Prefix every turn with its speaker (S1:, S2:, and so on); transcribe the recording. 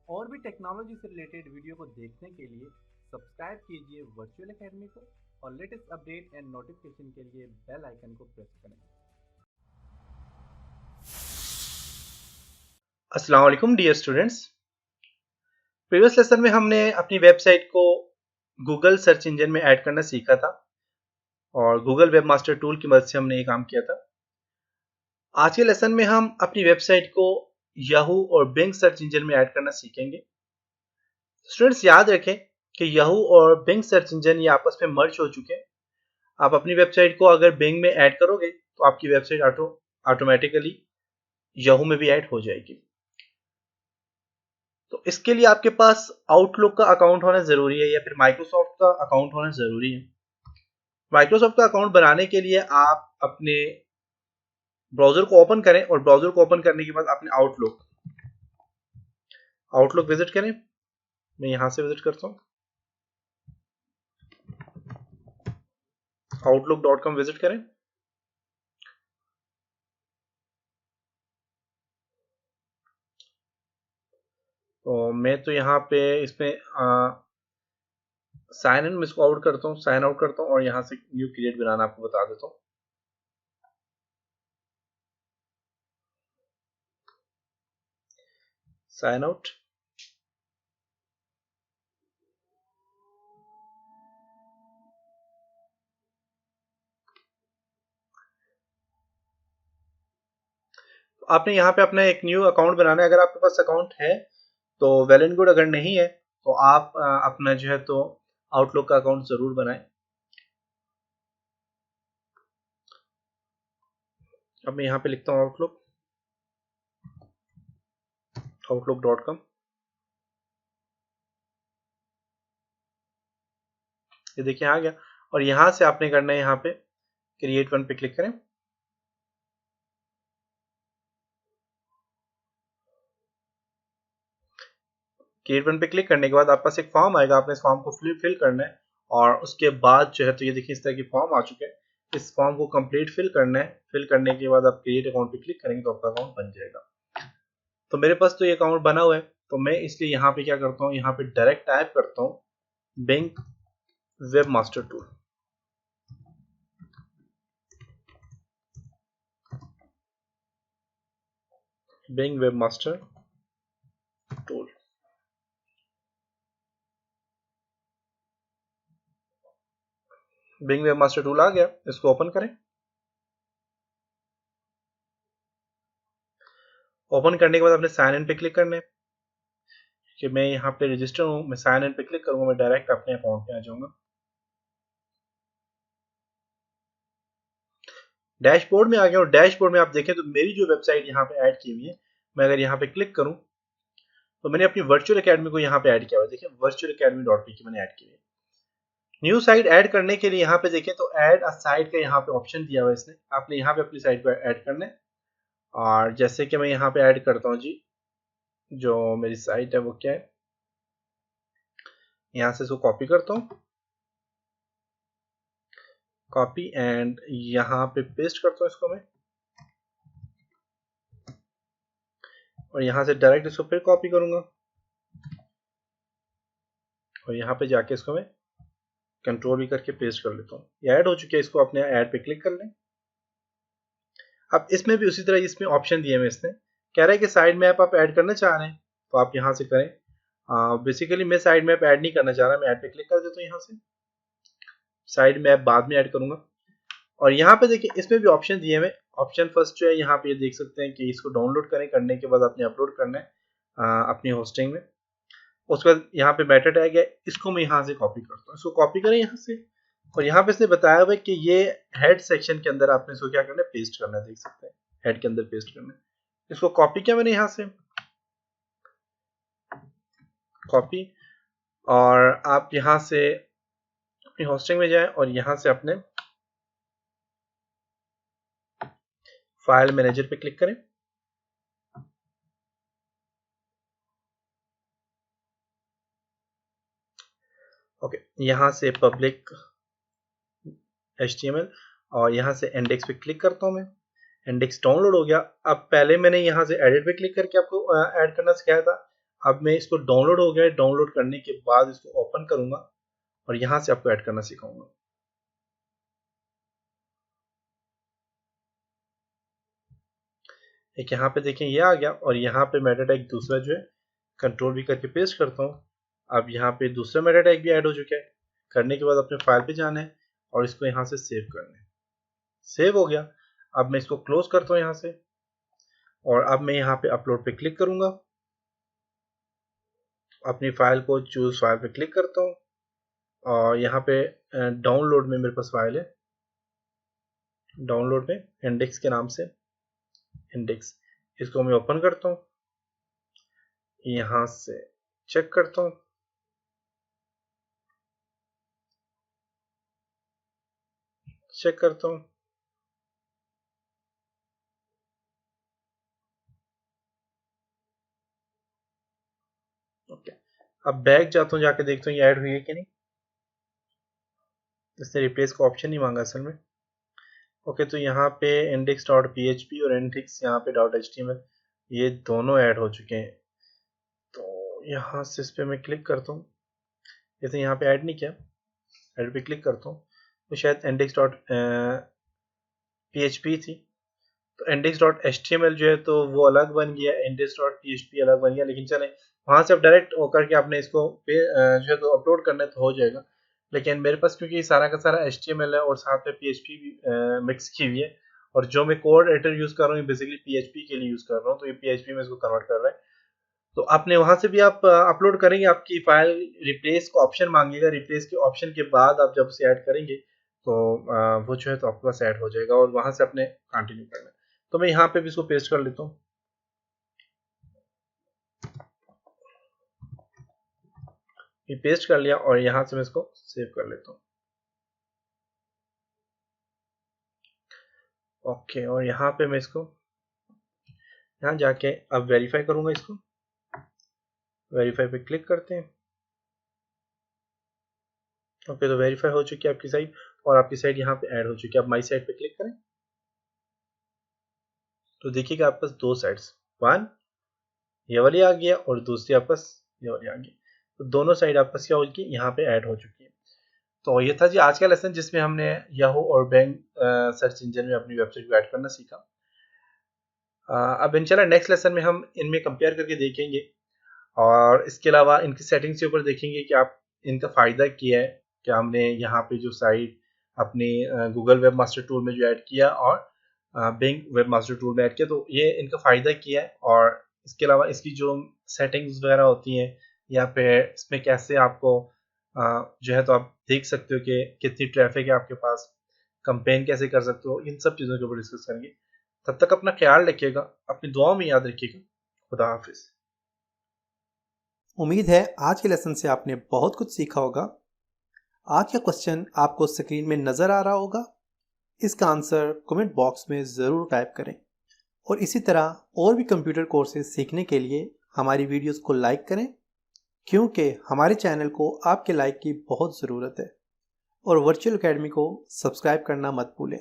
S1: और भी टेक्नोलॉजी से रिलेटेड वीडियो को देखने के लिए सब्सक्राइब कीजिए वर्चुअल एकेडमी को और लेटेस्ट अपडेट एंड नोटिफिकेशन के लिए बेल आइकन को प्रेस करें।
S2: अस्सलाम वालेकुम डियर स्टूडेंट्स। प्रीवियस लेसन में हमने अपनी वेबसाइट को गूगल सर्च इंजन में ऐड करना सीखा था और गूगल वेब मास्टर टूल की मदद से हमने ये काम किया था। आज के लेसन में हम अपनी वेबसाइट को याहू और बिंग सर्च इंजन में ऐड करना सीखेंगे। स्टूडेंट्स याद रखें कि याहू और बिंग सर्च इंजन ये आपस में मर्ज हो चुके हैं। आप अपनी वेबसाइट को अगर बिंग में ऐड करोगे तो आपकी वेबसाइट ऑटोमेटिकली याहू में भी ऐड हो जाएगी। तो इसके लिए आपके पास आउटलुक का अकाउंट होना जरूरी है या फिर माइक्रोसॉफ्ट का अकाउंट होना जरूरी है। माइक्रोसॉफ्ट का अकाउंट बनाने के लिए आप अपने ब्राउजर को ओपन करें और ब्राउजर को ओपन करने के बाद अपने आउटलुक विजिट करें। मैं यहां से विजिट करता हूं, outlook.com विजिट करें। तो मैं तो यहाँ पे इसमें साइन इन इसको आउट करता हूँ, साइन आउट करता हूँ और यहाँ से न्यू क्रिएट बनाना आपको बता देता हूँ। साइन आउट, आपने यहाँ पे अपना एक न्यू अकाउंट बनाना है। अगर आपके पास अकाउंट है तो वेल एंड गुड, अगर नहीं है तो आप अपना जो है तो आउटलुक का अकाउंट जरूर बनाएं। अब मैं यहाँ पे लिखता हूँ outlook.com। ये देखिए आ गया और यहाँ से आपने करना है, यहाँ पे क्रिएट वन पे क्लिक करें। क्रिएट वन पे क्लिक करने के बाद आपके पास एक फॉर्म आएगा, आपने इस फॉर्म को फिल करना है और उसके बाद जो है तो ये देखिए इस तरह की फॉर्म आ चुके हैं। इस फॉर्म को कंप्लीट फिल करना है। फिल करने के बाद आप क्रिएट अकाउंट पे क्लिक करेंगे तो आपका अकाउंट बन जाएगा। तो मेरे पास तो ये अकाउंट बना हुआ है, तो मैं इसलिए यहाँ पे क्या करता हूँ, यहाँ पे डायरेक्ट टाइप करता हूँ Bing web master tool. Bing web master tool. Bing web master tool आ गया, इसको ओपन करें। ओपन करने के बाद आपने साइन इन पे क्लिक करना है कि मैं यहाँ पे रजिस्टर हूँ। मैं साइन इन पे क्लिक करूंगा, मैं डायरेक्ट अपने अकाउंट पे आ जाऊंगा। डैशबोर्ड में आ गया और डैशबोर्ड में आप देखें तो मेरी जो वेबसाइट यहाँ पे ऐड की हुई है, मैं अगर यहाँ पे क्लिक करूँ तो मैंने अपनी वर्चुअल एकेडमी को यहाँ पे ऐड किया हुआ है। देखिए वर्चुअल एकेडमी डॉट पी की मैंने ऐड की हुई है। न्यू साइट ऐड करने के लिए यहाँ पे देखें तो ऐड अ साइट का यहाँ पे ऑप्शन दिया हुआ है इसने। आपने यहाँ पे अपनी साइट को ऐड करना है और जैसे कि मैं यहाँ पे ऐड करता हूँ जी, जो मेरी साइट है वो क्या है, यहाँ से इसको कॉपी करता हूँ, कॉपी एंड यहाँ पे पेस्ट करता हूँ इसको मैं, और यहाँ से डायरेक्ट इसको फिर कॉपी करूंगा और यहाँ पे जाके इसको मैं कंट्रोल भी करके पेस्ट कर लेता हूँ। ये ऐड हो चुकी है, इसको अपने ऐड पे क्लिक कर लें। अब इसमें भी उसी तरह इसमें ऑप्शन दिए हुए इसने, कह रहा है कि साइड मैप आप ऐड करना चाह रहे हैं तो आप यहाँ से करें। बेसिकली मैं साइड मैप ऐड नहीं करना चाह रहा, मैं ऐड पे क्लिक कर देता हूँ। यहाँ से साइड मैप बाद में ऐड करूंगा और यहाँ पे देखिए इसमें भी ऑप्शन दिए हुए। ऑप्शन फर्स्ट जो है यहाँ पे देख सकते हैं कि इसको डाउनलोड करें, करने के बाद आपने अपलोड करना है अपनी होस्टिंग में। उसके बाद यहाँ पे मेटा टैग है, इसको मैं यहाँ से कॉपी करता हूँ। इसको कॉपी करें यहाँ से और यहाँ पे इसने बताया हुआ है कि ये हेड सेक्शन के अंदर आपने इसको क्या करना है, पेस्ट करना है। देख सकते हैं हेड के अंदर पेस्ट करना है। इसको कॉपी किया मैंने यहाँ से, कॉपी, और आप यहाँ से अपनी होस्टिंग में जाएं और यहाँ से अपने फाइल मैनेजर पे क्लिक करें। ओके, यहाँ से पब्लिक HTML और यहाँ से इंडेक्स पे क्लिक करता हूँ मैं। इंडेक्स डाउनलोड हो गया। अब पहले मैंने यहाँ से एडिट पे क्लिक करके आपको ऐड करना सिखाया था, अब मैं इसको डाउनलोड हो गया, डाउनलोड करने के बाद इसको ओपन करूंगा और यहाँ से आपको ऐड करना सिखाऊंगा। एक यहाँ पे देखें ये आ गया और यहाँ पे मेटा टैग दूसरा जो है कंट्रोल भी करके पेस्ट करता हूँ। अब यहाँ पे दूसरा मेटा टैग भी ऐड हो चुका है। करने के बाद अपने फाइल पे जाना है और इसको यहाँ से सेव करना है। सेव हो गया। अब मैं इसको क्लोज करता हूँ यहाँ से और अब मैं यहाँ पे अपलोड पे क्लिक करूंगा। अपनी फाइल को चूज फाइल पे क्लिक करता हूँ और यहाँ पे डाउनलोड में मेरे पास फाइल है, डाउनलोड में इंडेक्स के नाम से इंडेक्स, इसको मैं ओपन करता हूँ, यहाँ से चेक करता हूँ, चेक करता हूँ। ओके, अब बैक जाता हूँ, जाके देखता हूँ ये ऐड हुई है कि नहीं। इसने रिप्लेस का ऑप्शन नहीं मांगा असल में। ओके, तो यहाँ पे index.php और index यहाँ पे .html ये दोनों ऐड हो चुके हैं। तो यहाँ से इस पे मैं क्लिक करता हूँ, जैसे यहाँ पे ऐड नहीं किया, ऐड पे क्लिक करता हूँ तो शायद index.php थी तो index.html जो है तो वो अलग बन गया, index.php अलग बन गया। लेकिन चले वहां से अब डायरेक्ट होकर के आपने इसको जो है तो अपलोड करना है तो हो जाएगा। लेकिन मेरे पास क्योंकि सारा का सारा HTML है और साथ में PHP भी मिक्स की हुई है और जो मैं कोड एडिटर यूज कर रहा हूँ बेसिकली PHP के लिए यूज कर रहा हूँ, तो ये PHP में इसको कन्वर्ट कर रहा है। तो आपने वहां से भी आप अपलोड करेंगे, आपकी फाइल रिप्लेस का ऑप्शन मांगेगा, रिप्लेस के ऑप्शन के बाद आप जब से ऐड करेंगे तो वो जो है तो आपके पास ऐड हो जाएगा और वहां से आपने कंटिन्यू करना है। तो मैं यहाँ पे भी इसको पेस्ट कर लेता हूँ, ये पेस्ट कर लिया और यहाँ से मैं इसको सेव कर लेता हूँ। ओके, और यहाँ पे मैं इसको यहाँ जाके अब वेरीफाई करूंगा, इसको वेरीफाई पे क्लिक करते हैं। ओके, तो वेरीफाई हो चुकी है आपकी साइट और आपकी साइट यहाँ पे ऐड हो चुकी है। अब माई साइट पे क्लिक करें तो देखिएगा आपके पास दो साइट्स, वन ये वाली आ गया और दूसरी आपस ये वाली आ गई, तो दोनों साइड आपस क्या होगी यहाँ पे ऐड हो चुकी है। तो ये था जी आज का लेसन जिसमें हमने याहू और बैंग सर्च इंजन में अपनी वेबसाइट को ऐड करना सीखा। अब इंशाल्लाह नेक्स्ट लेसन में हम इनमें कंपेयर करके देखेंगे और इसके अलावा इनकी सेटिंग्स के ऊपर देखेंगे कि आप इनका फ़ायदा क्या है, कि हमने यहाँ पे जो साइट अपनी गूगल वेब मास्टर टूल में जो ऐड किया और बिंग वेब मास्टर टूल में ऐड किया, तो ये इनका फ़ायदा किया है। और इसके अलावा इसकी जो सेटिंग्स वगैरह होती हैं या फिर इसमें कैसे आपको जो है तो आप देख सकते हो कि कितनी ट्रैफिक है आपके पास, कंपेन कैसे कर सकते हो, इन सब चीज़ों के ऊपर डिस्कस करेंगे। तब तक अपना ख्याल रखिएगा, अपनी दुआओं में याद रखिएगा। खुदा हाफिज़।
S3: उम्मीद है आज के लेसन से आपने बहुत कुछ सीखा होगा। आज का क्वेश्चन आपको स्क्रीन में नज़र आ रहा होगा, इसका आंसर कमेंट बॉक्स में ज़रूर टाइप करें और इसी तरह और भी कंप्यूटर कोर्सेज सीखने के लिए हमारी वीडियोस को लाइक करें, क्योंकि हमारे चैनल को आपके लाइक की बहुत ज़रूरत है। और वर्चुअल एकेडमी को सब्सक्राइब करना मत भूलें।